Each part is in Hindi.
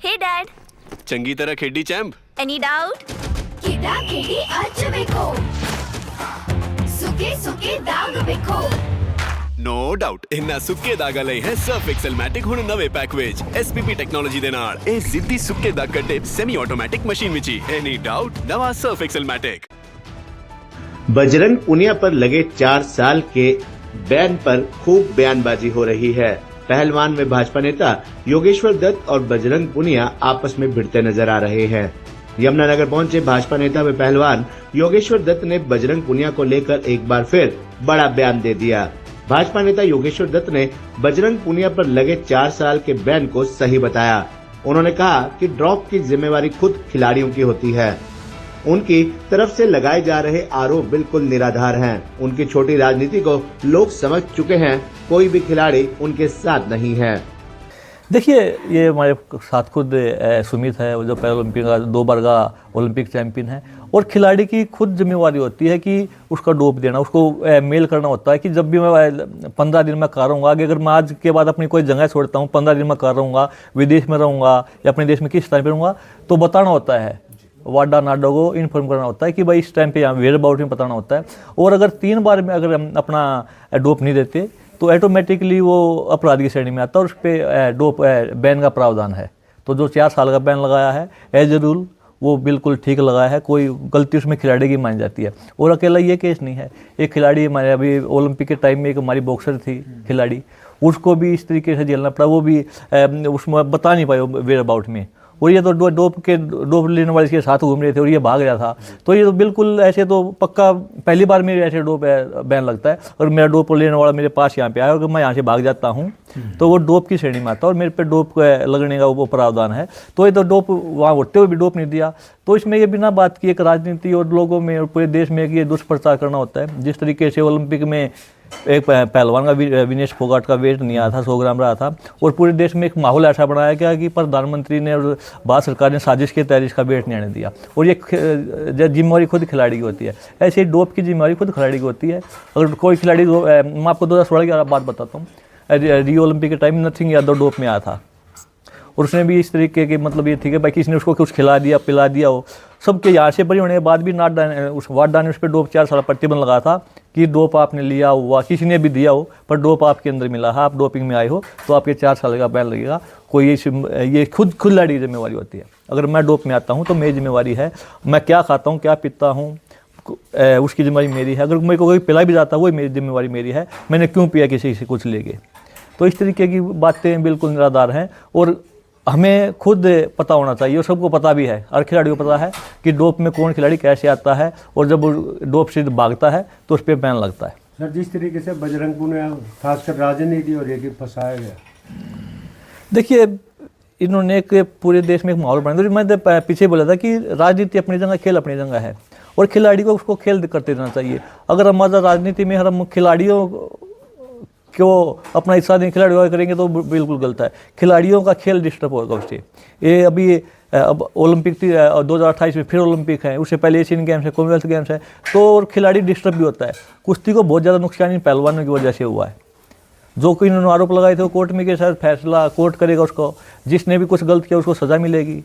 Hey Dad, ਚੰਗੀ ਤਰ੍ਹਾਂ ਖੇਡੀ ਚੈਂਪ। any doubt? किदा किदी अच वेखो सुके सुके दाग वेखो ਨੋ ਡਾਊਟ ਇਹਨਾਂ ਸੁੱਕੇ ਦਾਗਾਂ ਲਈ ਹੈ ਸਰਫ ਐਕਸਲ ਮੈਟਿਕ ਹੁਣ ਨਵੇਂ ਪੈਕ ਵਿੱਚ ਐਸਪੀਪੀ ਟੈਕਨੋਲੋਜੀ ਦੇ ਨਾਲ ਇਹ ਜ਼ਿੱਦੀ ਸੁੱਕੇ ਦਾਗ ਕੱਢੇ ਸੈਮੀ ਆਟੋਮੈਟਿਕ ਮਸ਼ੀਨ ਵਿੱਚ ਹੀ ਐਨੀ ਡਾਊਟ ਨਵਾਂ surf excel matic. Bajrang Punia पर लगे 4 साल के बैन पर खूब बयानबाजी हो रही है। पहलवान में भाजपा नेता योगेश्वर दत्त और बजरंग पुनिया आपस में भिड़ते नजर आ रहे हैं। यमुनानगर पहुंचे भाजपा नेता व पहलवान योगेश्वर दत्त ने बजरंग पुनिया को लेकर एक बार फिर बड़ा बयान दे दिया। भाजपा नेता योगेश्वर दत्त ने बजरंग पुनिया पर लगे 4 साल के बैन को सही बताया। उन्होंने कहा कि ड्रॉप की जिम्मेवारी खुद खिलाड़ियों की होती है। उनकी तरफ से लगाए जा रहे आरोप बिल्कुल निराधार हैं। उनकी छोटी राजनीति को लोग समझ चुके हैं। कोई भी खिलाड़ी उनके साथ नहीं है। देखिए, ये हमारे साथ खुद सुमित है, जो पैरा ओलंपिक का 2 बार का ओलंपिक चैंपियन है। और खिलाड़ी की खुद जिम्मेवारी होती है कि उसका डोप देना, उसको मेल करना होता है कि जब भी मैं 15 दिन में कर रहूँगा, अगर मैं आज के बाद अपनी कोई जगह छोड़ता हूँ, 15 दिन में कर रहूँगा, विदेश में रहूँगा या अपने देश में किस टाइम पर रहूँगा, तो बताना होता है, वाडा नाडो को इन्फॉर्म करना होता है कि भाई इस टाइम पे यहाँ वेयर अबाउट में बताना होता है। और अगर 3 बार में अगर हम अपना डोप नहीं देते तो ऑटोमेटिकली वो अपराध की श्रेणी में आता है और उस पर डोप बैन का प्रावधान है। तो जो 4 साल का बैन लगाया है एज ए रूल वो बिल्कुल ठीक लगाया है। कोई गलती उसमें खिलाड़ी की मानी जाती है। और अकेला ये केस नहीं है, एक खिलाड़ी हमारे अभी ओलंपिक के टाइम में एक हमारी बॉक्सर थी खिलाड़ी, उसको भी इस तरीके से झेलना पड़ा। वो भी उसमें बता नहीं पाए वेयर अबाउट में, और ये तो डोप लेने वाले इसके साथ घूम रहे थे और ये भाग रहा था। तो ये तो बिल्कुल ऐसे तो पक्का पहली बार मेरे ऐसे डोप बैन लगता है। और मेरा डोप लेने वाला मेरे पास यहाँ पे आया और मैं यहाँ से भाग जाता हूँ तो वो डोप की श्रेणी में आता है और मेरे पे डोप लगने का वो प्रावधान है। तो ये तो डोप वहाँ होते हुए भी डोप नहीं दिया। तो इसमें ये बिना बात की एक राजनीति और लोगों में और पूरे देश में ये दुष्प्रचार करना होता है। जिस तरीके से ओलंपिक में एक पहलवान का विनेश फोगाट का वेट नहीं आया था, 100 ग्राम रहा था, और पूरे देश में एक माहौल ऐसा बनाया गया कि प्रधानमंत्री ने और भारत सरकार ने साजिश के तहत इसका वेट नहीं आने दिया। और ये जिम्मेवारी खुद खिलाड़ी की होती है। ऐसे ही डोप की जिम्मेवारी खुद खिलाड़ी की होती है। अगर कोई खिलाड़ी, मैं आपको 2016 की बात बताता हूँ, रियो ओलंपिक के टाइम नथिंग यादव डोप में आया था और उसने भी इस तरीके के मतलब ये थी कि भाई किसी ने उसको कुछ खिला दिया पिला दिया हो। सबके यहाँ से बड़ी होने के बाद भी उस वाडा ने उस पर डोप 4 साल प्रतिबंध लगा था कि डोप आपने लिया हुआ, किसी ने भी दिया हो पर डोप आपके अंदर मिला है, आप डोपिंग में आए हो तो आपके 4 साल का बैन लगेगा। कोई ये खुद खिलाड़ी जिम्मेवारी होती है। अगर मैं डोप में आता हूँ तो मेरी जिम्मेवारी है, मैं क्या खाता हूँ क्या पीता हूँ उसकी जिम्मेवारी मेरी है। अगर मेरे को कोई पिला भी जाता है वो मेरी जिम्मेवारी मेरी है, मैंने क्यों पिया किसी से कुछ लेके। तो इस तरीके की बातें बिल्कुल निराधार हैं और हमें खुद पता होना चाहिए और सबको पता भी है, हर खिलाड़ी को पता है कि डोप में कौन खिलाड़ी कैसे आता है और जब डोप से भागता है तो उस पर बैन लगता है। सर, जिस तरीके से बजरंग पुनिया खासकर राजनीति और ये फंसाया गया, देखिए इन्होंने एक पूरे देश में एक माहौल बनाया। तो मैं पीछे बोला था कि राजनीति अपनी जगह, खेल अपनी जगह है और खिलाड़ी को उसको खेल करते रहना चाहिए। अगर हमारा राजनीति में हम खिलाड़ियों क्यों अपना हिस्सा नहीं खिलाड़ी करेंगे तो बिल्कुल गलत है। खिलाड़ियों का खेल डिस्टर्ब होगा उससे। ये अभी अब ओलंपिक 2028 में फिर ओलंपिक है, उससे पहले एशियन गेम्स है, कॉमनवेल्थ गेम्स है, तो और खिलाड़ी डिस्टर्ब भी होता है। कुश्ती को बहुत ज़्यादा नुकसान इन पहलवानों की वजह से हुआ है। जो कोई इन्होंने आरोप लगाए थे वो कोर्ट में के साथ फैसला कोर्ट करेगा उसको, जिसने भी कुछ गलत किया उसको सज़ा मिलेगी।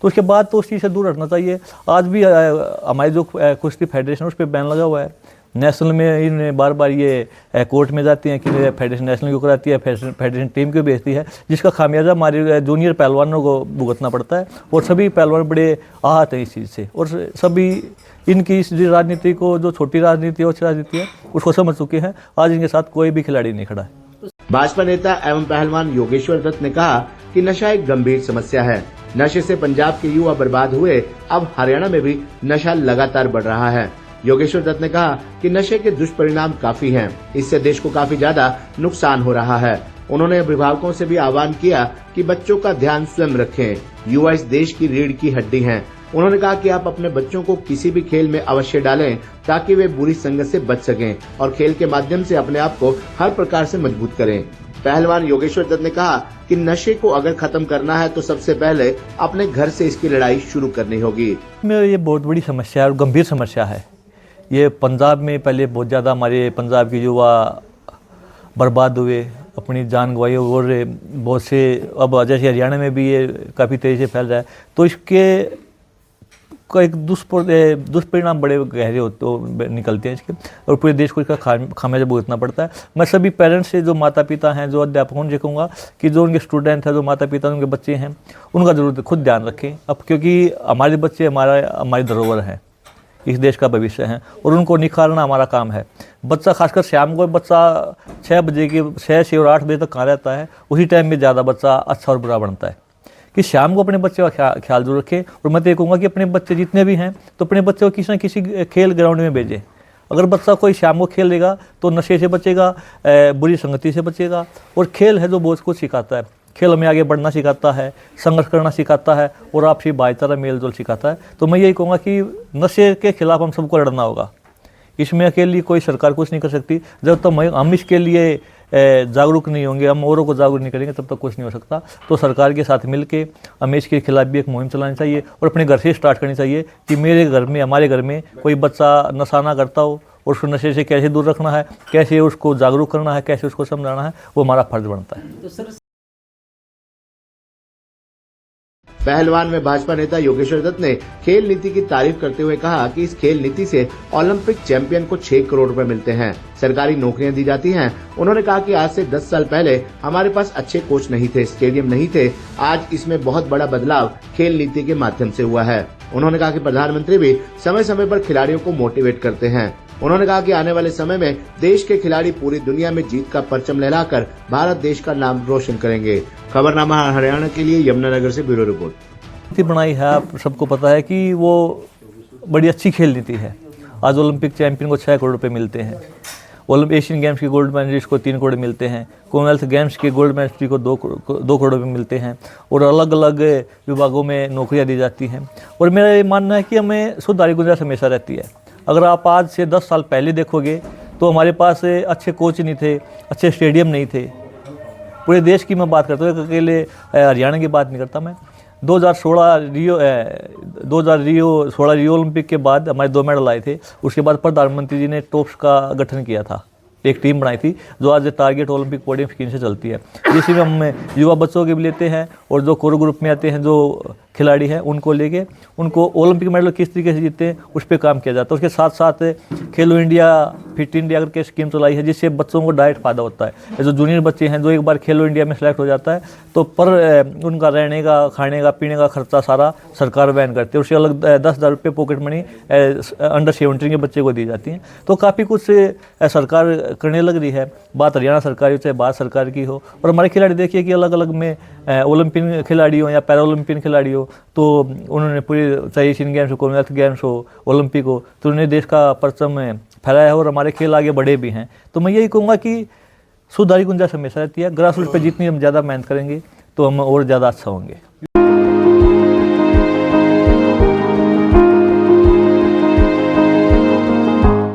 तो उसके बाद तो उस चीज़ से दूर हटना चाहिए। आज भी हमारी जो कुश्ती फेडरेशन उस पर बैन लगा हुआ है। नेशनल में इन्हें बार बार ये कोर्ट में जाती हैं कि फेडरेशन नेशनल क्यों कराती है, फेडरेशन टीम क्यों भेजती है, जिसका खामियाजा हमारे जूनियर पहलवानों को भुगतना पड़ता है। और सभी पहलवान बड़े आहत हैं इस चीज़ से और सभी इनकी इस राजनीति को, जो छोटी राजनीति है अच्छी राजनीति है, उसको समझ चुके हैं। आज इनके साथ कोई भी खिलाड़ी नहीं खड़ा है। भाजपा नेता एवं पहलवान योगेश्वर दत्त ने कहा कि नशा एक गंभीर समस्या है। नशे से पंजाब के युवा बर्बाद हुए, अब हरियाणा में भी नशा लगातार बढ़ रहा है। योगेश्वर दत्त ने कहा कि नशे के दुष्परिणाम काफी हैं, इससे देश को काफी ज्यादा नुकसान हो रहा है। उन्होंने अभिभावकों से भी आह्वान किया कि बच्चों का ध्यान स्वयं रखें। युवा इस देश की रीढ़ की हड्डी हैं। उन्होंने कहा कि आप अपने बच्चों को किसी भी खेल में अवश्य डालें ताकि वे बुरी संगत से बच सकें और खेल के माध्यम से अपने आप को हर प्रकार से मजबूत करें। पहलवान योगेश्वर दत्त ने कहा कि नशे को अगर खत्म करना है तो सबसे पहले अपने घर से इसकी लड़ाई शुरू करनी होगी। ये बहुत बड़ी समस्या है और गंभीर समस्या है। ये पंजाब में पहले बहुत ज़्यादा हमारे पंजाब के युवा बर्बाद हुए, अपनी जान गंवाई और बहुत से अब जैसे हरियाणा में भी ये काफ़ी तेज़ी से फैल रहा है, तो इसके का एक दुष्परिणाम बड़े गहरे होते निकलते हैं इसके, और पूरे देश को इसका खामियाजा भुगतना पड़ता है। मैं सभी पेरेंट्स से, जो माता पिता हैं, जो अध्यापक, उनसे कहूँगा कि जो उनके स्टूडेंट हैं, जो माता पिता उनके बच्चे हैं, उनका ज़रूर खुद ध्यान रखें अब, क्योंकि हमारे बच्चे हमारी धरोहर हैं, इस देश का भविष्य है, और उनको निखारना हमारा काम है। बच्चा खासकर शाम को बच्चा 6 से और 8 बजे तक कहाँ रहता है, उसी टाइम में ज़्यादा बच्चा अच्छा और बुरा बनता है, कि शाम को अपने बच्चे का ख्याल जरूर रखें। और मैं तो ये कहूँगा कि अपने बच्चे जितने भी हैं तो अपने बच्चे को किसी न किसी खेल ग्राउंड में भेजें। अगर बच्चा कोई शाम को खेलेगा तो नशे से बचेगा, बुरी संगति से बचेगा, और खेल है जो बहुत कुछ सिखाता है। खेल हमें आगे बढ़ना सिखाता है, संघर्ष करना सिखाता है, और आपसी भाईचारा मेल जोल सिखाता है। तो मैं यही कहूँगा कि नशे के खिलाफ हम सबको लड़ना होगा, इसमें अकेली कोई सरकार कुछ नहीं कर सकती। जब तक हम इसके लिए जागरूक नहीं होंगे, हम औरों को जागरूक नहीं करेंगे, तब तक कुछ नहीं हो सकता। तो सरकार के साथ मिलके हमें इसके खिलाफ भी एक मुहिम चलानी चाहिए, और अपने घर से स्टार्ट करनी चाहिए कि मेरे घर में, हमारे घर में कोई बच्चा नशा ना करता हो, और उसको नशे से कैसे दूर रखना है, कैसे उसको जागरूक करना है, कैसे उसको समझाना है, वो हमारा फर्ज बनता है। पहलवान में भाजपा नेता योगेश्वर दत्त ने खेल नीति की तारीफ करते हुए कहा कि इस खेल नीति से ओलंपिक चैंपियन को 6 करोड़ रुपए मिलते हैं, सरकारी नौकरियां दी जाती हैं। उन्होंने कहा कि आज से 10 साल पहले हमारे पास अच्छे कोच नहीं थे, स्टेडियम नहीं थे, आज इसमें बहुत बड़ा बदलाव खेल नीति के माध्यम से हुआ है। उन्होंने कहा कि प्रधानमंत्री भी समय समय पर खिलाड़ियों को मोटिवेट करते हैं। उन्होंने कहा कि आने वाले समय में देश के खिलाड़ी पूरी दुनिया में जीत का परचम लहराकर भारत देश का नाम रोशन करेंगे। खबरनामा हरियाणा के लिए यमुनानगर से ब्यूरो रिपोर्ट। नीति बनाई है, आप सबको पता है कि वो बड़ी अच्छी खेल नीति है। आज ओलंपिक चैंपियन को 6 करोड़ रुपए मिलते हैं, एशियन गेम्स के गोल्ड मेडलिस्ट को 3 करोड़ मिलते हैं, कॉमनवेल्थ गेम्स के गोल्ड मेडलिस्ट को 2 करोड़ रुपये मिलते हैं, और अलग अलग विभागों में नौकरियां दी जाती हैं। और मेरा ये मानना है कि हमें सुधार की गुंजाइश हमेशा रहती है। अगर आप आज से 10 साल पहले देखोगे तो हमारे पास अच्छे कोच नहीं थे, अच्छे स्टेडियम नहीं थे। पूरे देश की मैं बात करता हूँ, अकेले हरियाणा की बात नहीं करता मैं। 2016 रियो ओलंपिक के बाद हमारे 2 मेडल आए थे। उसके बाद प्रधानमंत्री जी ने टॉप्स का गठन किया था, एक टीम बनाई थी जो आज टारगेट ओलंपिक पोडियम स्कीम से चलती है, जिसमें हम युवा बच्चों के भी लेते हैं, और जो कोर ग्रुप में आते हैं जो खिलाड़ी हैं उनको लेके उनको ओलंपिक मेडल किस तरीके से जीतते हैं उस पर काम किया जाता है। उसके साथ साथ खेलो इंडिया, फिट इंडिया करके स्कीम चलाई है, जिससे बच्चों को डायरेक्ट फ़ायदा होता है। जो जूनियर बच्चे हैं, जो एक बार खेलो इंडिया में सेलेक्ट हो जाता है तो पर उनका रहने का, खाने का, पीने का खर्चा सारा सरकार वहन करती है। उससे अलग 10,000 रुपये पॉकेट मनी अंडर 17 के बच्चे को दी जाती हैं। तो काफ़ी कुछ सरकार करने लग रही है, बात हरियाणा सरकार हो चाहे बात सरकार की हो। और हमारे खिलाड़ी देखिए कि अलग अलग में ओलंपिक खिलाड़ी हो या पैरा ओलंपिक खिलाड़ी हो, तो उन्होंने पूरी, चाहे एशियन गेम्स हो, कॉमनवेल्थ गेम्स हो, ओलंपिक हो, तो उन्होंने देश का परचम फहराया है, और हमारे खेल आगे बढ़े भी हैं। तो मैं यही कहूँगा कि सुधार की गुंजाइश हमेशा रहती है। ग्रास रूट पर जितनी हम ज़्यादा मेहनत करेंगे तो हम और ज़्यादा अच्छा होंगे।